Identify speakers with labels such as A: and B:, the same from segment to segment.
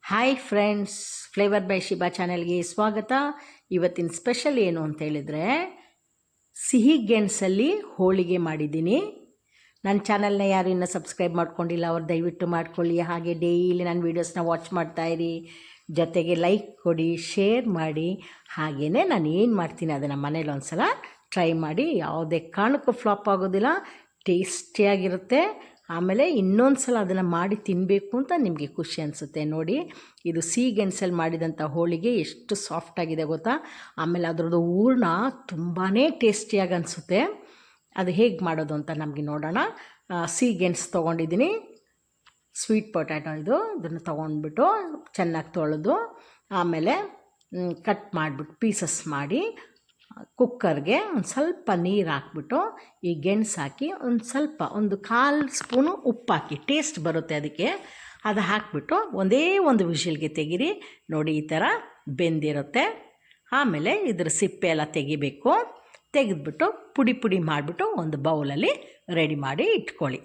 A: Hi friends, flavour by Shiba ಚಾನೆಲ್ಗೆ ಸ್ವಾಗತ. ಇವತ್ತಿನ ಸ್ಪೆಷಲ್ ಏನು ಅಂತ ಹೇಳಿದರೆ ಸಿಹಿ ಗೆಣಸಲ್ಲಿ ಹೋಳಿಗೆ ಮಾಡಿದ್ದೀನಿ. ನನ್ನ ಚಾನಲ್ನ ಯಾರು ಇನ್ನೂ ಸಬ್ಸ್ಕ್ರೈಬ್ ಮಾಡ್ಕೊಂಡಿಲ್ಲ ಅವ್ರು ದಯವಿಟ್ಟು ಮಾಡ್ಕೊಳ್ಳಿ. ಹಾಗೆ ಡೈಲಿ ನನ್ನ ವೀಡಿಯೋಸ್ನ ವಾಚ್ ಮಾಡ್ತಾಯಿರಿ, ಜೊತೆಗೆ ಲೈಕ್ ಕೊಡಿ, ಶೇರ್ ಮಾಡಿ. ಹಾಗೆಯೇ ನಾನು ಏನು ಮಾಡ್ತೀನಿ ಅದನ್ನು ಮನೇಲಿ ಒಂದು ಸಲ ಟ್ರೈ ಮಾಡಿ. ಯಾವುದೇ ಕಾರಣಕ್ಕೂ ಫ್ಲಾಪ್ ಆಗೋದಿಲ್ಲ, ಟೇಸ್ಟಿಯಾಗಿರುತ್ತೆ. ಆಮೇಲೆ ಇನ್ನೊಂದು ಸಲ ಅದನ್ನು ಮಾಡಿ ತಿನ್ನಬೇಕು ಅಂತ ನಿಮಗೆ ಖುಷಿ ಅನಿಸುತ್ತೆ. ನೋಡಿ, ಇದು ಸಿಹಿ ಗೆಣಸಲ್ಲಿ ಮಾಡಿದಂಥ ಹೋಳಿಗೆ ಎಷ್ಟು ಸಾಫ್ಟಾಗಿದೆ ಗೊತ್ತಾ. ಆಮೇಲೆ ಅದರದ್ದು ಹೂರ್ಣ ತುಂಬಾ ಟೇಸ್ಟಿಯಾಗಿ ಅನಿಸುತ್ತೆ. ಅದು ಹೇಗೆ ಮಾಡೋದು ಅಂತ ನಮಗೆ ನೋಡೋಣ. ಸಿಹಿ ಗೆಣಸು ತೊಗೊಂಡಿದ್ದೀನಿ, ಸ್ವೀಟ್ ಪೊಟ್ಯಾಟೊ ಇದನ್ನು ತೊಗೊಂಡ್ಬಿಟ್ಟು ಚೆನ್ನಾಗಿ ತೊಳೆದು ಆಮೇಲೆ ಕಟ್ ಮಾಡಿಬಿಟ್ಟು ಪೀಸಸ್ ಮಾಡಿ ಕುಕ್ಕರ್ಗೆ ಒಂದು ಸ್ವಲ್ಪ ನೀರು ಹಾಕ್ಬಿಟ್ಟು ಈ ಗೆಣಸು ಹಾಕಿ ಒಂದು 1/4 ಸ್ಪೂನು ಉಪ್ಪು ಹಾಕಿ, ಟೇಸ್ಟ್ ಬರುತ್ತೆ ಅದಕ್ಕೆ. ಅದು ಹಾಕಿಬಿಟ್ಟು ಒಂದೇ ಒಂದು ವಿಷಿಲ್ಗೆ ತೆಗೀರಿ. ನೋಡಿ, ಈ ಥರ ಬೆಂದಿರುತ್ತೆ. ಆಮೇಲೆ ಇದ್ರ ಸಿಪ್ಪೆ ಎಲ್ಲ ತೆಗಿಬೇಕು. ತೆಗೆದ್ಬಿಟ್ಟು ಪುಡಿ ಮಾಡಿಬಿಟ್ಟು ಒಂದು ಬೌಲಲ್ಲಿ ರೆಡಿ ಮಾಡಿ ಇಟ್ಕೊಳ್ಳಿ.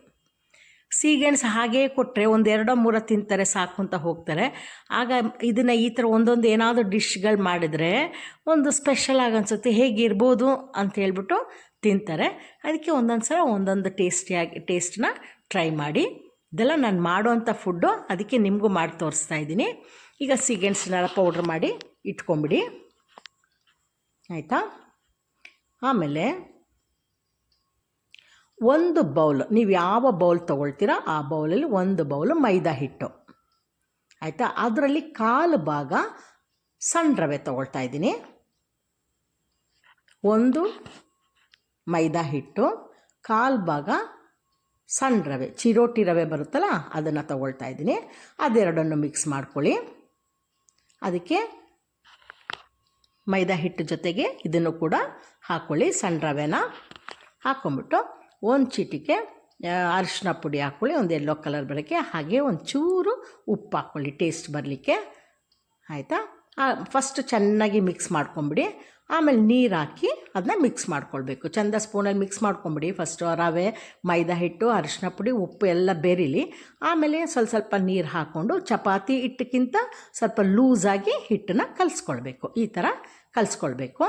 A: ಸಿಹಿಗೆಣಸು ಹಾಗೇ ಕೊಟ್ಟರೆ 1-2-3 ತಿಂತಾರೆ, ಸಾಕು ಅಂತ ಹೋಗ್ತಾರೆ. ಆಗ ಇದನ್ನು ಈ ಥರ ಒಂದೊಂದು ಏನಾದರೂ ಡಿಶ್ಗಳು ಮಾಡಿದರೆ ಒಂದು ಸ್ಪೆಷಲಾಗಿ ಅನಿಸುತ್ತೆ, ಹೇಗಿರ್ಬೋದು ಅಂತ ಹೇಳ್ಬಿಟ್ಟು ತಿಂತಾರೆ. ಅದಕ್ಕೆ ಒಂದೊಂದು ಸಲ ಒಂದೊಂದು ಟೇಸ್ಟನ್ನ ಟ್ರೈ ಮಾಡಿ. ಇದೆಲ್ಲ ನಾನು ಮಾಡೋವಂಥ ಫುಡ್ಡು, ಅದಕ್ಕೆ ನಿಮಗೂ ಮಾಡಿ ತೋರಿಸ್ತಾ ಇದ್ದೀನಿ. ಈಗ ಸಿಹಿಗೆಣಸನ್ನೆಲ್ಲ ಪೌಡ್ರ್ ಮಾಡಿ ಇಟ್ಕೊಂಬಿಡಿ, ಆಯಿತಾ. ಆಮೇಲೆ ಒಂದು ಬೌಲ್, ನೀವು ಯಾವ ಬೌಲ್ ತೊಗೊಳ್ತೀರ ಆ ಬೌಲಲ್ಲಿ 1 ಬೌಲು ಮೈದಾ ಹಿಟ್ಟು, ಆಯಿತಾ. ಅದರಲ್ಲಿ 1/4 ಭಾಗ ಸಣ್ಣ ರವೆ ತೊಗೊಳ್ತಾ ಇದ್ದೀನಿ. 1 ಮೈದಾ ಹಿಟ್ಟು, 1/4 ಭಾಗ ಸಣ್ಣ ರವೆ, ಚಿರೋಟಿ ರವೆ ಬರುತ್ತಲ್ಲ ಅದನ್ನು ತೊಗೊಳ್ತಾ ಇದ್ದೀನಿ. ಅದೆರಡನ್ನು ಮಿಕ್ಸ್ ಮಾಡ್ಕೊಳ್ಳಿ. ಅದಕ್ಕೆ ಮೈದಾ ಹಿಟ್ಟು ಜೊತೆಗೆ ಇದನ್ನು ಕೂಡ ಹಾಕ್ಕೊಳ್ಳಿ. ಸಣ್ಣ ರವೆನ ಹಾಕ್ಕೊಂಬಿಟ್ಟು ಒಂದು ಚಿಟಿಕೆ ಅರಿಶಿನ ಪುಡಿ ಹಾಕ್ಕೊಳ್ಳಿ, ಒಂದು ಯೆಲ್ಲೋ ಕಲರ್ ಬರೋಕ್ಕೆ. ಹಾಗೆ ಒಂದು ಚೂರು ಉಪ್ಪು ಹಾಕ್ಕೊಳ್ಳಿ ಟೇಸ್ಟ್ ಬರಲಿಕ್ಕೆ, ಆಯಿತಾ. ಫಸ್ಟ್ ಚೆನ್ನಾಗಿ ಮಿಕ್ಸ್ ಮಾಡ್ಕೊಂಬಿಡಿ. ಆಮೇಲೆ ನೀರು ಹಾಕಿ ಅದನ್ನ ಮಿಕ್ಸ್ ಮಾಡ್ಕೊಳ್ಬೇಕು. ಚಂದ ಸ್ಪೂನಲ್ಲಿ ಮಿಕ್ಸ್ ಮಾಡ್ಕೊಂಬಿಡಿ. ಫಸ್ಟು ರವೆ, ಮೈದಾ ಹಿಟ್ಟು, ಅರಿಶಿನ ಪುಡಿ, ಉಪ್ಪು ಎಲ್ಲ ಬೆರೀಲಿ. ಆಮೇಲೆ ಸ್ವಲ್ಪ ನೀರು ಹಾಕ್ಕೊಂಡು ಚಪಾತಿ ಹಿಟ್ಟಕ್ಕಿಂತ ಸ್ವಲ್ಪ ಲೂಸಾಗಿ ಹಿಟ್ಟನ್ನು ಕಲಿಸ್ಕೊಳ್ಬೇಕು. ಈ ಥರ ಕಲಿಸ್ಕೊಳ್ಬೇಕು,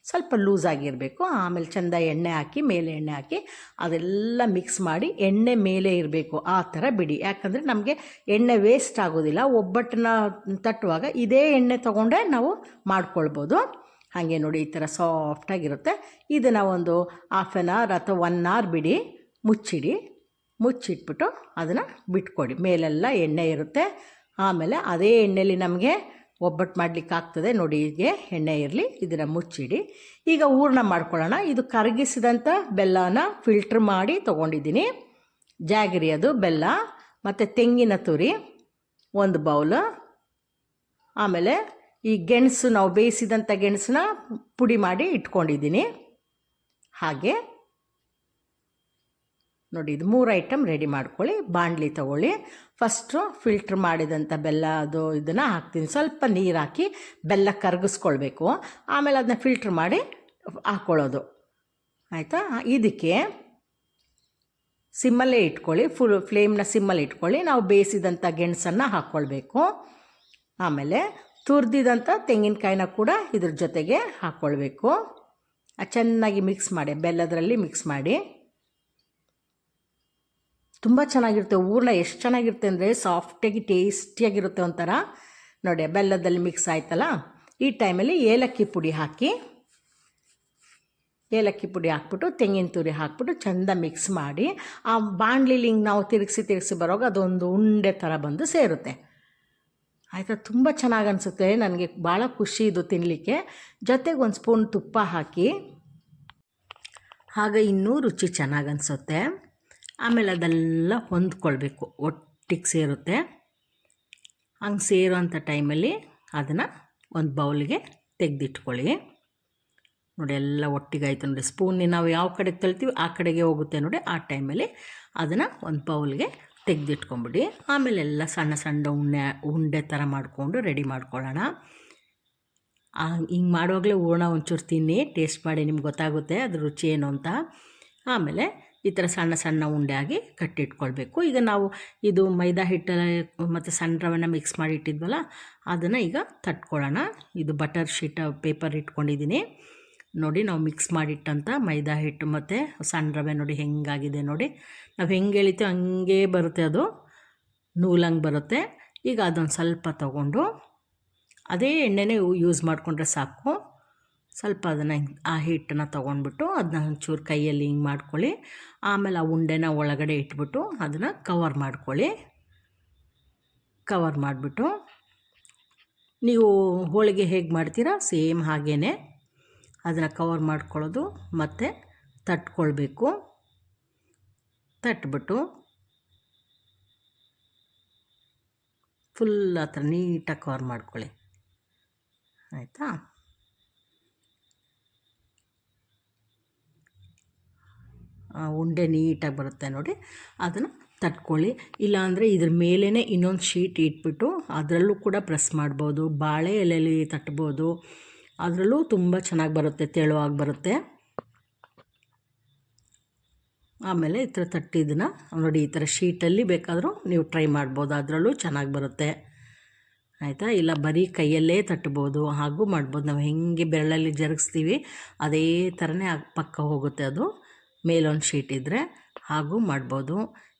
A: ಸ್ವಲ್ಪ ಲೂಸಾಗಿರಬೇಕು. ಆಮೇಲೆ ಚೆಂದ ಎಣ್ಣೆ ಹಾಕಿ, ಮೇಲೆ ಎಣ್ಣೆ ಹಾಕಿ ಅದೆಲ್ಲ ಮಿಕ್ಸ್ ಮಾಡಿ ಎಣ್ಣೆ ಮೇಲೆ ಇರಬೇಕು, ಆ ಥರ ಬಿಡಿ. ಯಾಕಂದರೆ ನಮಗೆ ಎಣ್ಣೆ ವೇಸ್ಟ್ ಆಗೋದಿಲ್ಲ. ಒಬ್ಬಟ್ಟನ್ನ ತಟ್ಟುವಾಗ ಇದೇ ಎಣ್ಣೆ ತೊಗೊಂಡ್ರೆ ನಾವು ಮಾಡ್ಕೊಳ್ಬೋದು. ಹಾಗೆ ನೋಡಿ, ಈ ಥರ ಸಾಫ್ಟಾಗಿರುತ್ತೆ. ಇದನ್ನು ಒಂದು 1/2 hour ಅಥವಾ 1 hour ಬಿಡಿ, ಮುಚ್ಚಿಟ್ಬಿಟ್ಟು ಅದನ್ನು ಬಿಟ್ಕೊಡಿ. ಮೇಲೆಲ್ಲ ಎಣ್ಣೆ ಇರುತ್ತೆ. ಆಮೇಲೆ ಅದೇ ಎಣ್ಣೆಯಲ್ಲಿ ನಮಗೆ ಒಬ್ಬಟ್ಟು ಮಾಡಲಿಕ್ಕೆ ಆಗ್ತದೆ. ನೋಡಿ, ಹೀಗೆ ಎಣ್ಣೆ ಇರಲಿ. ಇದನ್ನು ಮುಚ್ಚಿಡಿ. ಈಗ ಹೂರ್ಣ ಮಾಡ್ಕೊಳ್ಳೋಣ. ಇದು ಕರಗಿಸಿದಂಥ ಬೆಲ್ಲನ ಫಿಲ್ಟ್ರ್ ಮಾಡಿ ತೊಗೊಂಡಿದ್ದೀನಿ. ಜಾಗರಿ ಅದು ಬೆಲ್ಲ, ಮತ್ತು ತೆಂಗಿನ ತುರಿ 1 ಬೌಲ್. ಆಮೇಲೆ ಈ ಗೆಣಸು, ನಾವು ಬೇಯಿಸಿದಂಥ ಗೆಣಸನ್ನ ಪುಡಿ ಮಾಡಿ ಇಟ್ಕೊಂಡಿದ್ದೀನಿ. ಹಾಗೆ ನೋಡಿ, ಇದು 3 ಐಟಮ್ ರೆಡಿ ಮಾಡ್ಕೊಳ್ಳಿ. ಬಾಣಲಿ ತೊಗೊಳ್ಳಿ. ಫಸ್ಟು ಫಿಲ್ಟ್ರ್ ಮಾಡಿದಂಥ ಬೆಲ್ಲ ಇದನ್ನು ಹಾಕ್ತೀನಿ. ಸ್ವಲ್ಪ ನೀರು ಹಾಕಿ ಬೆಲ್ಲ ಕರಗಿಸ್ಕೊಳ್ಬೇಕು. ಆಮೇಲೆ ಅದನ್ನ ಫಿಲ್ಟ್ರ್ ಮಾಡಿ ಹಾಕ್ಕೊಳ್ಳೋದು, ಆಯಿತಾ. ಇದಕ್ಕೆ ಸಿಮ್ಮಲ್ಲೇ ಇಟ್ಕೊಳ್ಳಿ, ಫ್ಲೇಮ್ನ ಸಿಮ್ಮಲ್ಲಿ ಇಟ್ಕೊಳ್ಳಿ. ನಾವು ಬೇಯಿಸಿದಂಥ ಗೆಣಸನ್ನು ಹಾಕ್ಕೊಳ್ಬೇಕು. ಆಮೇಲೆ ತುರಿದಿದಂಥ ತೆಂಗಿನಕಾಯಿನ ಕೂಡ ಇದ್ರ ಜೊತೆಗೆ ಹಾಕ್ಕೊಳ್ಬೇಕು. ಚೆನ್ನಾಗಿ ಮಿಕ್ಸ್ ಮಾಡಿ, ಬೆಲ್ಲದರಲ್ಲಿ ಮಿಕ್ಸ್ ಮಾಡಿ. ತುಂಬ ಚೆನ್ನಾಗಿರುತ್ತೆ ಹೂರ್ಣ. ಎಷ್ಟು ಚೆನ್ನಾಗಿರುತ್ತೆ ಅಂದರೆ ಸಾಫ್ಟಾಗಿ ಟೇಸ್ಟಿಯಾಗಿರುತ್ತೆ ಒಂಥರ. ನೋಡಿ, ಬೆಲ್ಲದಲ್ಲಿ ಮಿಕ್ಸ್ ಆಯ್ತಲ್ಲ. ಈ ಟೈಮಲ್ಲಿ ಏಲಕ್ಕಿ ಪುಡಿ ಹಾಕ್ಬಿಟ್ಟು ತೆಂಗಿನ ತುರಿ ಹಾಕ್ಬಿಟ್ಟು ಚೆಂದ ಮಿಕ್ಸ್ ಮಾಡಿ ಆ ಬಾಣಲಿಲಿ ಹಿಂಗೆ ನಾವು ತಿರುಗಿಸಿ ಬರೋವಾಗ ಅದೊಂದು ಉಂಡೆ ಥರ ಬಂದು ಸೇರುತ್ತೆ, ಆಯಿತಾ. ತುಂಬ ಚೆನ್ನಾಗಿ ಅನಿಸುತ್ತೆ. ನನಗೆ ಭಾಳ ಖುಷಿ ಇದು ತಿನ್ನಲಿಕ್ಕೆ. ಜೊತೆಗೆ 1 ಸ್ಪೂನ್ ತುಪ್ಪ ಹಾಕಿ, ಆಗ ಇನ್ನೂ ರುಚಿ ಚೆನ್ನಾಗಿ ಅನಿಸುತ್ತೆ. ಆಮೇಲೆ ಅದೆಲ್ಲ ಹೊಂದ್ಕೊಳ್ಬೇಕು, ಒಟ್ಟಿಗೆ ಸೇರುತ್ತೆ. ಹಂಗೆ ಸೇರೋಂಥ ಟೈಮಲ್ಲಿ ಅದನ್ನು ಒಂದು ಬೌಲ್ಗೆ ತೆಗೆದಿಟ್ಕೊಳ್ಳಿ. ನೋಡಿ, ಎಲ್ಲ ಒಟ್ಟಿಗೆ ಆಯಿತು ನೋಡಿ. ಸ್ಪೂನ್ ನಾವು ಯಾವ ಕಡೆಗೆ ತಳ್ತೀವಿ ಆ ಕಡೆಗೆ ಹೋಗುತ್ತೆ ನೋಡಿ. ಆ ಟೈಮಲ್ಲಿ ಅದನ್ನು ಒಂದು ಬೌಲ್ಗೆ ತೆಗೆದಿಟ್ಕೊಂಬಿಡಿ. ಆಮೇಲೆ ಎಲ್ಲ ಸಣ್ಣ ಉಂಡೆ ಥರ ಮಾಡಿಕೊಂಡು ರೆಡಿ ಮಾಡ್ಕೊಳ್ಳೋಣ. ಹಿಂಗೆ ಮಾಡುವಾಗಲೇ ಹೂರ್ಣ ಒಂಚೂರು ತಿನ್ನಿ, ಟೇಸ್ಟ್ ಮಾಡಿ, ನಿಮ್ಗೆ ಗೊತ್ತಾಗುತ್ತೆ ಅದ್ರ ರುಚಿ ಏನು ಅಂತ. ಆಮೇಲೆ ಈ ಥರ ಸಣ್ಣ ಸಣ್ಣ ಉಂಡೆ ಆಗಿ ಕಟ್ಟಿಟ್ಕೊಳ್ಬೇಕು. ಈಗ ನಾವು ಇದು ಮೈದಾ ಹಿಟ್ಟು ಮತ್ತು ಸಣ್ಣ ರವೆನ ಮಿಕ್ಸ್ ಮಾಡಿ ಇಟ್ಟಿದ್ವಲ್ಲ ಅದನ್ನು ಈಗ ತಟ್ಕೊಳ್ಳೋಣ. ಇದು ಬಟರ್ ಶೀಟ್ ಪೇಪರ್ ಇಟ್ಕೊಂಡಿದ್ದೀನಿ ನೋಡಿ. ನಾವು ಮಿಕ್ಸ್ ಮಾಡಿಟ್ಟಂಥ ಮೈದಾ ಹಿಟ್ಟು ಮತ್ತು ಸಣ್ಣ ರವೆ ನೋಡಿ ಹೆಂಗಾಗಿದೆ ನೋಡಿ. ನಾವು ಹೆಂಗೆ ಎಳಿತೀವಿ ಹಂಗೆ ಬರುತ್ತೆ, ಅದು ನೂಲಂಗೆ ಬರುತ್ತೆ. ಈಗ ಅದೊಂದು ಸ್ವಲ್ಪ ತೊಗೊಂಡು ಅದೇ ಎಣ್ಣೆನೇ ಯೂಸ್ ಮಾಡಿಕೊಂಡ್ರೆ ಸಾಕು. ಸ್ವಲ್ಪ ಅದನ್ನು ಆ ಹಿಟ್ಟನ್ನು ತೊಗೊಂಡ್ಬಿಟ್ಟು ಅದನ್ನ ಒಂಚೂರು ಕೈಯಲ್ಲಿ ಹಿಂಗೆ ಮಾಡ್ಕೊಳ್ಳಿ. ಆಮೇಲೆ ಆ ಉಂಡೆನ ಒಳಗಡೆ ಇಟ್ಬಿಟ್ಟು ಅದನ್ನು ಕವರ್ ಮಾಡ್ಕೊಳ್ಳಿ. ಕವರ್ ಮಾಡಿಬಿಟ್ಟು ನೀವು ಹೋಳಿಗೆ ಹೇಗೆ ಮಾಡ್ತೀರಾ ಸೇಮ್ ಹಾಗೇ ಅದನ್ನು ಕವರ್ ಮಾಡ್ಕೊಳ್ಳೋದು ಮತ್ತು ತಟ್ಕೊಳ್ಬೇಕು. ತಟ್ಬಿಟ್ಟು ಫುಲ್ ಆ ಥರ ನೀಟಾಗಿ ಕವರ್ ಮಾಡ್ಕೊಳ್ಳಿ, ಆಯಿತಾ. ಉಂಡೆ ನೀಟಾಗಿ ಬರುತ್ತೆ ನೋಡಿ, ಅದನ್ನು ತಟ್ಕೊಳ್ಳಿ. ಇಲ್ಲಾಂದರೆ ಇದ್ರ ಮೇಲೇ ಇನ್ನೊಂದು ಶೀಟ್ ಇಟ್ಬಿಟ್ಟು ಅದರಲ್ಲೂ ಕೂಡ ಪ್ರೆಸ್ ಮಾಡ್ಬೋದು. ಬಾಳೆ ಎಲೆಯಲ್ಲಿ ತಟ್ಬೋದು, ಅದರಲ್ಲೂ ತುಂಬ ಚೆನ್ನಾಗಿ ಬರುತ್ತೆ, ತೆಳುವಾಗಿ ಬರುತ್ತೆ. ಆಮೇಲೆ ಈ ಥರ ತಟ್ಟಿದ್ದನ್ನ ನೋಡಿ, ಈ ಥರ ಶೀಟಲ್ಲಿ ಬೇಕಾದರೂ ನೀವು ಟ್ರೈ ಮಾಡ್ಬೋದು, ಅದರಲ್ಲೂ ಚೆನ್ನಾಗಿ ಬರುತ್ತೆ, ಆಯಿತಾ. ಇಲ್ಲ ಬರೀ ಕೈಯಲ್ಲೇ ತಟ್ಬೋದು, ಹಾಗೂ ಮಾಡ್ಬೋದು. ನಾವು ಹೆಂಗೆ ಬೆರಳಲ್ಲಿ ಜರುಗಿಸ್ತೀವಿ ಅದೇ ಥರನೇ ಪಕ್ಕ ಹೋಗುತ್ತೆ ಅದು. ಮೇಲೊಂದು ಶೀಟ್ ಇದ್ದರೆ ಹಾಗೂ ಮಾಡ್ಬೋದು.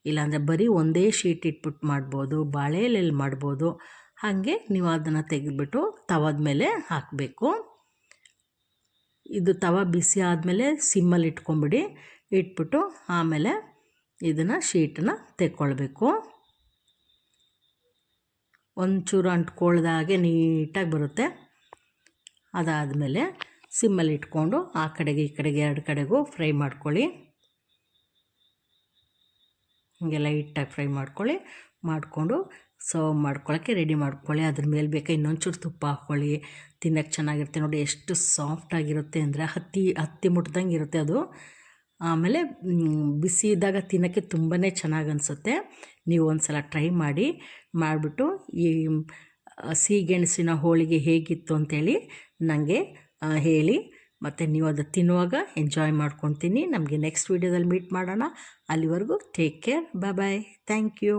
A: ಇಲ್ಲಾಂದರೆ ಬರೀ ಒಂದೇ ಶೀಟ್ ಇಟ್ಬಿಟ್ಟು ಮಾಡ್ಬೋದು, ಬಾಳೆ ಎಲೆಯಲ್ಲಿ ಮಾಡ್ಬೋದು. ಹಾಗೆ ನೀವು ಅದನ್ನು ತೆಗೆದುಬಿಟ್ಟು ತವದ ಮೇಲೆ ಹಾಕಬೇಕು. ಇದು ತವ ಬಿಸಿ ಆದಮೇಲೆ ಸಿಮ್ಮಲ್ಲಿ ಇಟ್ಕೊಂಬಿಡಿ. ಇಟ್ಬಿಟ್ಟು ಆಮೇಲೆ ಇದನ್ನು ಶೀಟನ್ನು ತೆಕ್ಕೊಳ್ಬೇಕು. ಒಂಚೂರು ಅಂಟ್ಕೊಳ್ದಾಗೆ ನೀಟಾಗಿ ಬರುತ್ತೆ. ಅದಾದಮೇಲೆ ಸಿಮ್ಮಲ್ಲಿ ಇಟ್ಕೊಂಡು ಆ ಕಡೆಗೆ ಈ ಕಡೆಗೆ ಎರಡು ಕಡೆಗೂ ಫ್ರೈ ಮಾಡ್ಕೊಳ್ಳಿ. ಹೀಗೆ ಲೈಟಾಗಿ ಫ್ರೈ ಮಾಡಿಕೊಂಡು ಸರ್ವ್ ಮಾಡ್ಕೊಳ್ಳೋಕ್ಕೆ ರೆಡಿ ಮಾಡ್ಕೊಳ್ಳಿ. ಅದ್ರ ಮೇಲೆ ಬೇಕಾ ಇನ್ನೊಂಚೂರು ತುಪ್ಪ ಹಾಕ್ಕೊಳ್ಳಿ, ತಿನ್ನೋಕ್ಕೆ ಚೆನ್ನಾಗಿರುತ್ತೆ ನೋಡಿ. ಎಷ್ಟು ಸಾಫ್ಟಾಗಿರುತ್ತೆ ಅಂದರೆ ಹತ್ತಿ ಮುಟ್ದಂಗೆ ಇರುತ್ತೆ ಅದು. ಆಮೇಲೆ ಬಿಸಿ ಇದ್ದಾಗ ತಿನ್ನೋಕ್ಕೆ ತುಂಬಾ ಚೆನ್ನಾಗಿ ಅನಿಸುತ್ತೆ. ನೀವು ಒಂದು ಸಲ ಟ್ರೈ ಮಾಡಿಬಿಟ್ಟು ಈ ಸಿಹಿಗೆಣಸಿನ ಹೋಳಿಗೆ ಹೇಗಿತ್ತು ಅಂತೇಳಿ ನನಗೆ ಹೇಳಿ, ಮತ್ತು ನೀವು ಅದು ತಿನ್ನುವಾಗ ಎಂಜಾಯ್ ಮಾಡ್ಕೊತೀನಿ. ನಮಗೆ ನೆಕ್ಸ್ಟ್ ವೀಡಿಯೋದಲ್ಲಿ ಮೀಟ್ ಮಾಡೋಣ. ಅಲ್ಲಿವರೆಗೂ take care, bye bye, thank you.